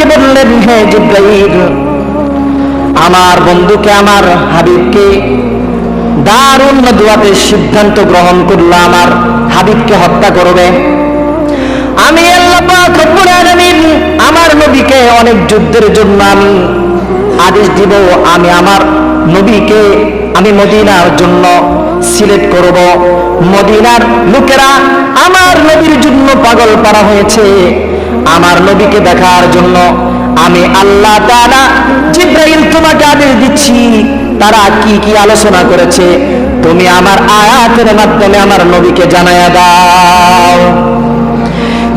আমাকে বললেন, হে জিবরাইল, আমার বন্ধুকে, আমার হাবিবকে দারুণ নদওয়াতে সিদ্ধান্ত গ্রহণ করলো আমার হাবিবকে হত্যা করবে। আমি আল্লাহ পাক রব্বুল আলামিন আমার নবীকে অনেক যুদ্ধের জন্য আমি আদেশ দিব, আমি আমার নবীকে আমি মদিনার জন্য সিলেক্ট করব। মদিনার লোকেরা আমার নবীর জন্য পাগল পারা হয়েছে, আমার নবীকে দেখার জন্য। আমি আল্লাহ তাআলা জিবরাইল তোমাকে আদেশ দিচ্ছি, তারা কি কি আলোচনা করেছে তুমি আমার আয়াতের মাধ্যমে আমার নবীকে জানায়া দাও।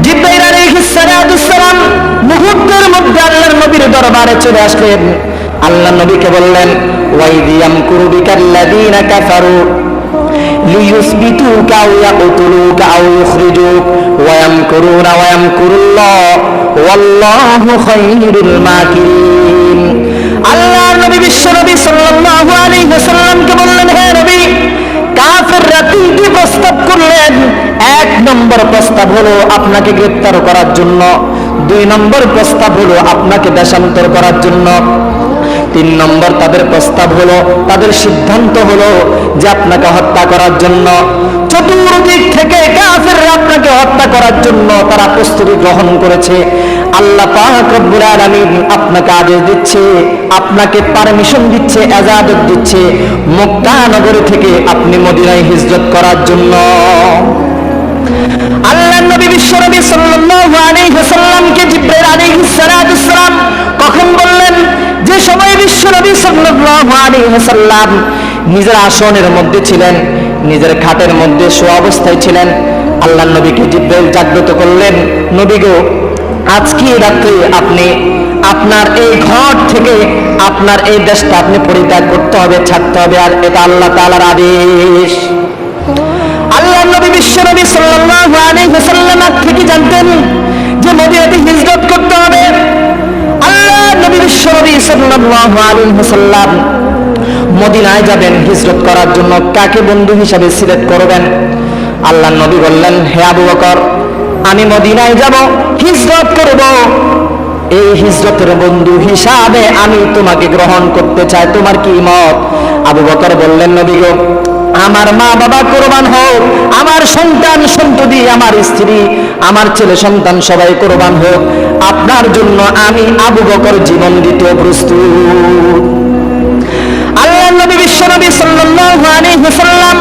জিবরাইল আলাইহিস সালাম মুহূর্তের মধ্যে আল্লাহর নবীর দরবারে চলে আসলেন। আল্লাহর নবীকে বললেন, ওয়াইদিয়াম কুরবিকাল্লাযীনা কাফারু লিয়ুসবিতুকা আও ইয়াকতুলুকা আও ইখরিজুক ওয়া ইয়ামকুরুনা ওয়া ইয়ামকুরুল্লাহ ওয়াল্লাহু খায়রুল মাকিরিন। আল্লাহর নবী বিশ্ব নবী সাল্লাল্লাহু আলাইহি ওয়াসাল্লামকে বললেন, হে নবী, কাফেররা তিনটি প্রস্তাব করলেন। এক নম্বর প্রস্তাব হলো আপনাকে গ্রেফতার করার জন্য, দুই নম্বর প্রস্তাব হলো আপনাকে দেশান্তর করার জন্য, তিন নম্বর তাদের প্রস্তাব হলো, তাদের সিদ্ধান্ত হলো যে আপনাকে হত্যা করার জন্য। চতুর্দিক থেকে কাফেররা আপনাকে হত্যা করার জন্য তারা প্রস্তুতি গ্রহণ করেছে। আল্লাহ পাক রব্বুল আলামিন আপনাকে আদেশ দিচ্ছে, আপনাকে পারমিশন দিচ্ছে, ইজাজত দিচ্ছে মক্কা নগরী থেকে আপনি মদিনায় হিজরত করার জন্য। আল্লাহর নবী বিশ্ব নবী সাল্লাল্লাহু আলাইহি ওয়াসাল্লামকে জিবরাইল আলাইহিস সালাম কখন বললেন? যে সময় বিশ্ব নবী সাল্লাল্লাহু আলাইহি ওয়াসাল্লাম নিজের আসনের মধ্যে ছিলেন, নিজের খাটের মধ্যে শোয়া অবস্থায় ছিলেন। আল্লাহর নবীকে জিবরাইল জাগ্রত করলেন, নবী গো, আজকে রাতে আপনি আপনার এই ঘর থেকে আপনার এই দেশটা আপনি পরিত্যাগ করতে হবে, ছাড়তে হবে, আর এটা আল্লাহ তাআলার আদেশ। আল্লাহর নবী বিশ্ব নবী সাল্লাল্লাহু আলাইহি ওয়াসাল্লাম থেকে জানতেন যে মদিনাতে হিজরত করতে হবে। আল্লাহর নবী বিশ্ব নবী সাল্লাল্লাহু আলাইহি ওয়াসাল্লাম মদিনায় যাবেন হিজরত করার জন্য, কাকে বন্ধু হিসাবে সিলেক্ট করবেন? আল্লাহর নবী বললেন, হে আবু বকর, আমি মদিনায় যাব, হিজরত করব, এই হিজরতের বন্ধু হিসাবে আমি তোমাকে গ্রহণ করতে চাই, তোমার কি মত? আবু বকর বললেন, নবী গো, আমার মা বাবা কোরবান হোক, আমার সন্তান সন্ততি, আমার স্ত্রী, আমার ছেলে সন্তান সবাই কোরবান হোক, আপনার জন্য আমি আবু বকর জীবন দিতে প্রস্তুত। আল্লাহর নবী বিশ্ব নবী সাল্লাল্লাহু আলাইহি ওয়াসাল্লাম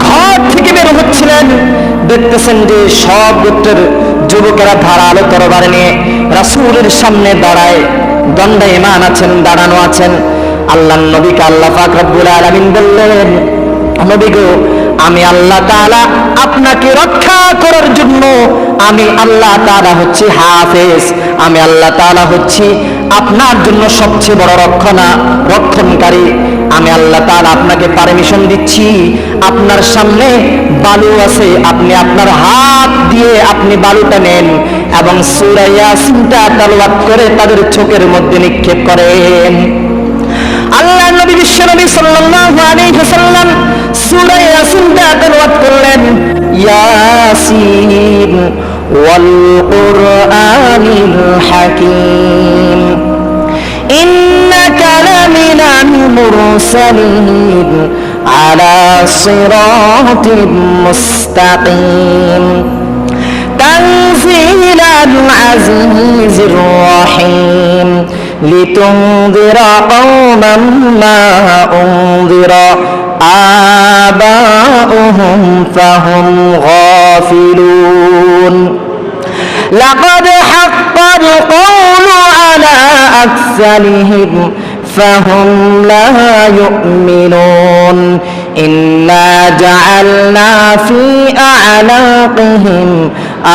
ঘর থেকে বের হচ্ছিলেন, দেখতেছেন যে সব গোত্রের যুবকেরা ধারালো তরবারি নিয়ে রাসূলের সামনে দাঁড়ায়, দণ্ডায়মান আছেন, দাঁড়ানো আছেন। আল্লাহর নবীকে আল্লাহ পাক রব্বুল আলামিন বললেন, নবী গো, আমি আল্লাহ তাআলা আপনাকে রক্ষা করার জন্য, আমি আল্লাহ তাআলা হচ্ছি হাফেজ, আমি আল্লাহ তাআলা হচ্ছি আপনার জন্য সবচেয়ে বড় রক্ষণকারী। আমি আল্লাহ তাআলা আপনাকে পারমিশন দিচ্ছি, আপনার সামনে বালু আছে, আপনি আপনার হাত দিয়ে আপনি বালুটা নেন এবং সূরা ইয়াসিনটা তেলাওয়াত করে তাদের চোখের মধ্যে নিক্ষেপ করেন। আল্লাহর নবী বিশ্ব নবী সাল্লাল্লাহু আলাইহি ওয়াসাল্লাম সূরা ইয়াসিনটা তেলাওয়াত করলেন, ইয়াসিন ওয়াল কুরআনিল হাকীম ইন্নাকা লামিনাল মুরসালিন আলা সিরাতিম মুস্তাকিম তানজিলাল আজিজির রহিম لتنذر قوما ما أنذر آباؤهم فهم غافلون لقد حق القول على أكثرهم فهم لا يؤمنون إنا جعلنا في أعناقهم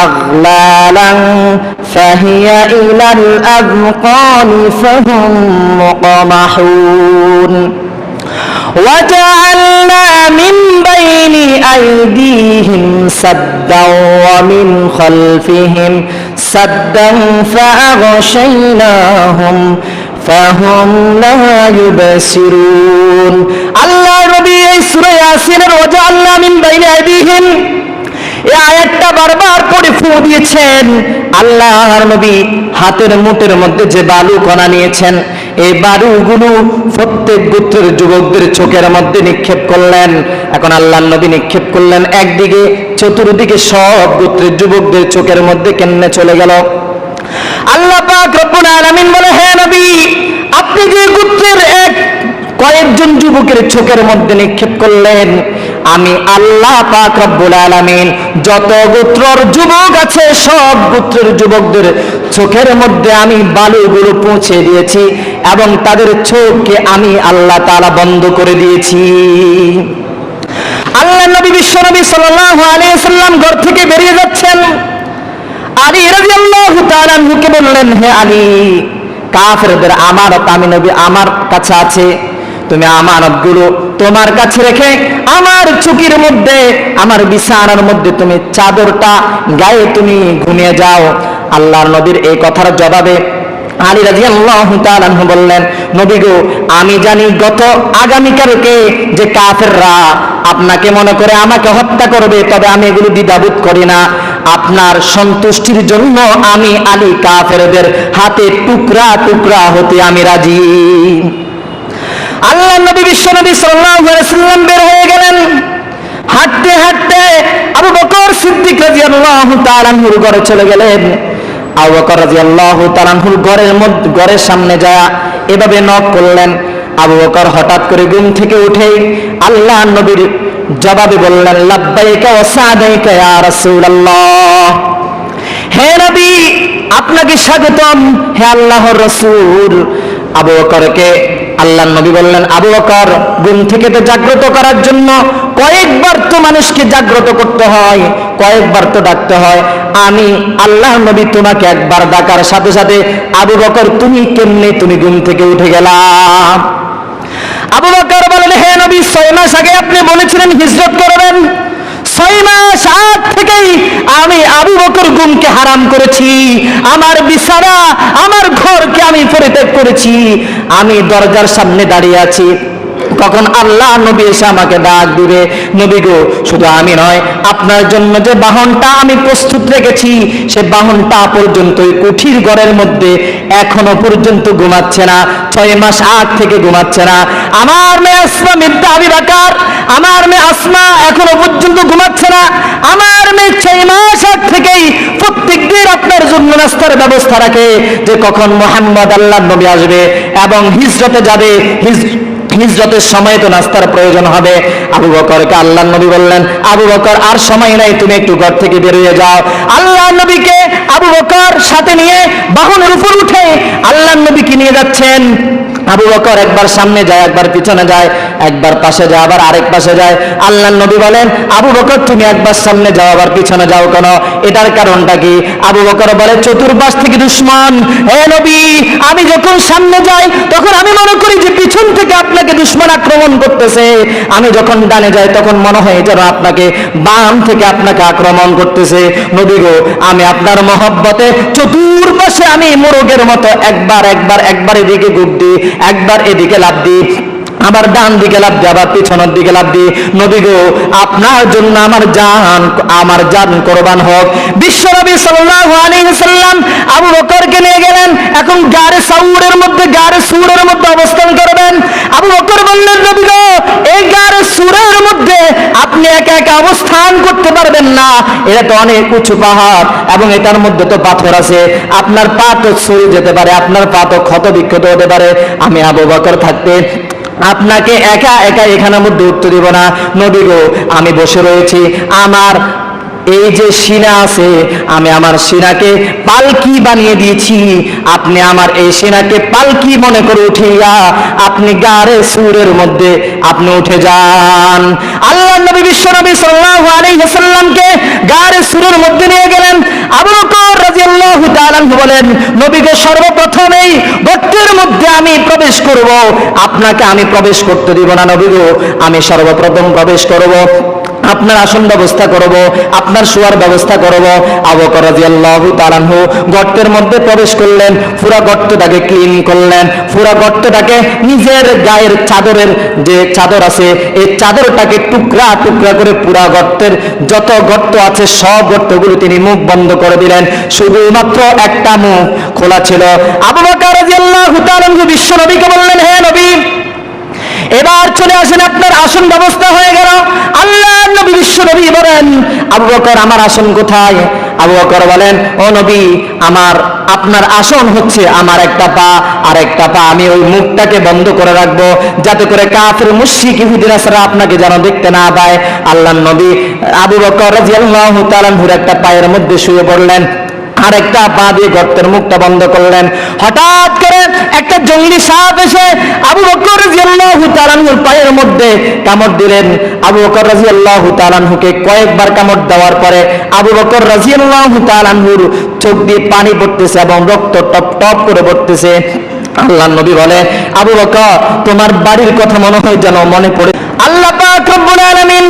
أغلالا فهي إلى الأذقان فهم مقمحون وجعلنا من بين أيديهم سدا ومن خلفهم سدا فأغشيناهم فهم لا يبصرون الله ربي سورة ياسين وجعلنا من بين أيديهم এই আয়াতটা আয়াতটা বারবার পড়ে ফু দিয়েছেন। আল্লাহর নবী হাতের মুঠের মধ্যে যে বালু কণা নিয়েছেন, এই বালুগুলো প্রত্যেক গোত্রের যুবকদের চোখের মধ্যে নিক্ষেপ করলেন। এখন আল্লাহর নবী নিক্ষেপ করলেন একদিকে, চতুর্দিকে সব গোত্রের যুবকদের চোখের মধ্যে কেমনে চলে গেল। আল্লাহ পাক রব্বুল আলামিন বলে, হে নবী, আপনি যে গোত্রের কয়েকজন যুবকের চোখের মধ্যে নিক্ষেপ করলেন, আমি আল্লাহ পাক রব্বুল আলামিন যত গোত্রের যুবক আছে সব গোত্রের যুবকদের চোখের মধ্যে আমি বালুগুলো পৌঁছে দিয়েছি এবং তাদের চোখকে আমি আল্লাহ তাআলা বন্ধ করে দিয়েছি। আল্লাহ নবী বিশ্ব নবী সাল্লাল্লাহু আলাইহি ওয়াসাল্লাম ঘর থেকে বেরিয়ে যাচ্ছেন। আলী রাদিয়াল্লাহু তাআলা আনহুকে বললেন, হে আলী, কাফেরদের আমানত আমি নবী আমার কাছে আছে, তুমি আমানতগুলো তোমার কাছে রেখে আমার চুকির মধ্যে, আমার বিছানার মধ্যে তুমি চাদরটা গায়ে তুমি ঘুমিয়ে যাও। আল্লাহর নবীর এই কথার জবাবে আলী রাদিয়াল্লাহু তাআলা আনহু বললেন, নবী গো, আমি জানি গত আগামীকালকে যে কাফেররা আপনাকে মনে করে আমাকে হত্যা করবে, তবে আমি এগুলো দ্বিধাবোধ করি না। আপনার সন্তুষ্টির জন্য আমি আলী কাফেরদের হাতে টুকরা টুকরা হতে আমি রাজি। আল্লাহ নবী বিশ্ব নবী সাল্লাল্লাহু আলাইহি ওয়াসাল্লাম বের হয়ে গেলেন। হাঁটতে হাঁটতে আবু বকর সিদ্দিক রাদিয়াল্লাহু তাআলা আনহুর ঘরে চলে গেলেন। আবু বকর রাদিয়াল্লাহু তাআলা আনহুর ঘরের সামনে যায় এভাবে নক করলেন। আবু বকর হঠাৎ করে ঘুম থেকে উঠে আল্লাহ নবীর জবাবে বললেন, লাব্বাইকা ওয়া সাদাইকা ইয়া রাসূলুল্লাহ, হে নবী, আপনাকে স্বাগতম, হে আল্লাহর রাসূল। আবু বকরকে আল্লাহর নবী বললেন, আবু বকর, ঘুম থেকে তো জাগ্রত করার জন্য কয়েকবার তো মানুষকে জাগ্রত করতে হয়, কয়েকবার তো ডাকতে হয়। আমি আল্লাহর নবী তোমাকে একবার ডাকার সাথে সাথে আবু বকর তুমি কেমনে তুমি ঘুম থেকে উঠে গেলাম? আবু বকর বলেন, হে নবী, 6 মাস আগে আপনি বলেছিলেন হিজরত করবেন। 6 মাস আগ থেকেই আমি আবু বকর ঘুমকে হারাম করেছি, আমার বিছানা আমার ঘরকে আমি পরিত্যাগ করেছি। আমি দরজার সামনে দাঁড়িয়ে আছি, কখন আল্লাহ নবী এসে আমাকে ডাক দিবে। নবী গো, শুধু আমি নয়, আপনার জন্য যে বাহনটা আমি প্রস্তুত রেখেছি সে বাহনটা পর্যন্ত কুঠির ঘরের মধ্যে এখনো পর্যন্ত ঘুমাচ্ছে না, 6 মাস আগ থেকে ঘুমাচ্ছে না। আমার মেয়ে আসমা মির্জা আবি বকর, আমার মেয়ে আসমা এখনো পর্যন্ত ঘুমাচ্ছে না। আমার মেয়ে 6 মাস আগ থেকেই প্রত্যেক দিন আপনার জন্য নাস্তার ব্যবস্থা রাখে, যে কখন মুহাম্মদ আল্লাহর নবী আসবে এবং হিজরতে যাবে, হিজরতের সময় তো নাস্তার প্রয়োজন হবে। আবু বকরকে আল্লাহর নবী বললেন, আবু বকর, আর সময় নাই, তুমি একটু ঘর থেকে বেরিয়ে যাও। আল্লাহর নবীকে আবু বকর সাথে নিয়ে বাহনের উপর উঠে আল্লাহর নবীকে নিয়ে যাচ্ছেন। আবু বকর একবার সামনে যায়, একবার পিছনে যায়, একবার পাশে যায়, আবার আরেক পাশে যায়। আল্লাহর নবী বলেন, আবু বকর, তুমি একবার সামনে যাও আবার পিছনে যাও কেন? এটার কারণটা কি? আবু বকর বলে, চতুর্পাশ থেকে দুশমন। হে নবী, আমি যখন সামনে যাই তখন আমি মনে করি যে পিছন থেকে আপনাকে দুশমন আক্রমণ করতেছে, আমি যখন ডানে যাই তখন মনে হয় যেন আপনাকে বাম থেকে আপনাকে আক্রমণ করতেছে। নবী গো, আমি আপনার মহব্বতে চতুর্পাশে আমি মোরগের মতো একবার এদিকে গুপ দিই, একবার এদিকে লাফ দিই, আবার ডান দিকে লাফ দিই, আবার পিছনের দিকে লাফ দিই। নবী গো, আপনার জন্য আমার জান কোরবান হোক। বিশ্বনবী সাল্লাল্লাহু আলাইহি ওয়াসাল্লাম আবু বকরকে নিয়ে গেলেন। এখন গারে সুরের মধ্যে অবস্থান করবেন। আবু বকর বললেন, নবী গো, এই গারে সুরের মধ্যে আপনি একা একা অবস্থান করতে পারবেন না, এটা তো অনেক উঁচু পাহাড় এবং এটার মধ্যে তো পাথর আছে, আপনার পা তো ছড়িয়ে যেতে পারে, আপনার পা তো ক্ষত বিক্ষত হতে পারে। আমি আবু বকর থাকতে আপনাকে একা একা এখানের মধ্যে উঠতে দিব না। নবী গো, আমি বসে রয়েছি, আমার এই যে সিনা আছে, আমি আমার সিনাকে পালকি বানিয়ে দিয়েছি, আপনি আমার এই সিনাকে পালকি মনে করে উঠিয়া আপনি গারে সুরের মধ্যে আপনি উঠে যান। আল্লাহ নবী বিশ্ব নবী সাল্লাল্লাহু আলাইহি ওয়াসাল্লামকে গারে সুরের মধ্যে নিয়ে গেলেন। আবু বকর রাদিয়াল্লাহু তাআলা বলেন, নবীকে সর্বপ্রথমেই গর্তের মধ্যে আমি প্রবেশ করব, আপনাকে আমি প্রবেশ করতে দিব না। নবী গো, আমি সর্বপ্রথম প্রবেশ করব। আপনার আসন ব্যবস্থা করব, আপনার শোয়ার ব্যবস্থা করব। আবু বকর রাদিয়াল্লাহু তাআলা আনহু গর্তের মধ্যে প্রবেশ করলেন, পুরো গর্তটাকে ক্লিন করলেন, পুরো গর্তটাকে নিজের গায়ের চাদরের যে চাদর আছে এই চাদরটাকে টুকরা টুকরা করে পুরো গর্তের যত গর্ত আছে সব গর্তগুলো তিনি মুখ বন্ধ করে দিলেন, শুধুমাত্র একটা মুখ খোলা ছিল। আবু বকর রাদিয়াল্লাহু তাআলা আনহু বিশ্ব নবীকে বললেন, হে নবী, এবার চলে আসেন, আপনার আসন ব্যবস্থা হয়ে গেল। আল্লাহর নবী বিশ্ব নবী বলেন, আবু বকর আমার আসন কোথায়? আবু বকর বলেন, ও নবী, আপনার আসন হচ্ছে আমার একটা পা, আর একটা পা আমি ওই মুখটাকে বন্ধ করে রাখবো, যাতে করে কাফের মুশরিক ইহুদিরা ছাড়া আপনাকে যেন দেখতে না পায়। আল্লাহর নবী আবু বকর রাদিয়াল্লাহু তাআলা আনহুর একটা পায়ের মধ্যে শুয়ে পড়লেন, আর একটা পা দিয়ে গর্তের মুখটা বন্ধ করলেন। হঠাৎ করে একটা জঙ্গলি সাপ এসে আবু বকর রাদিয়াল্লাহু তাআলা আনহুর পায়ের মধ্যে কামড় দিলেন। আবু বকর রাদিয়াল্লাহু তাআলা আনহুকে কয়েকবার কামড় দেওয়ার পরে আবু বকর রাদিয়াল্লাহু তাআলা আনহুর চোখ দিয়ে পানি পড়তেছে এবং রক্ত টপ টপ করে পড়তেছে। আল্লাহর নবী বলে, আবু বকর, তোমার বাড়ির কথা মনে হয় যেন মনে পড়ে। আল্লাহ পাক রব্বুল আলামিন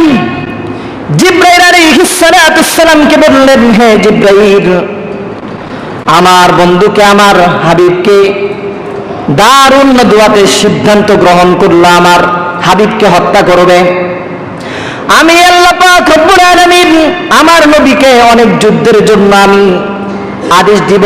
জিবরাইল আলাইহিস সালাতুস সালামকে বললেন, হে জিবরাইল, আমার বন্ধুকে, আমার হাবিবকে দারুণ নদওয়াতে সিদ্ধান্ত গ্রহণ করলো আমার হাবিবকে হত্যা করবে। আমি আল্লাহ পাক রব্বুল আলামিন আমার নবীকে অনেক যুদ্ধের জন্য আমি আদেশ দিব।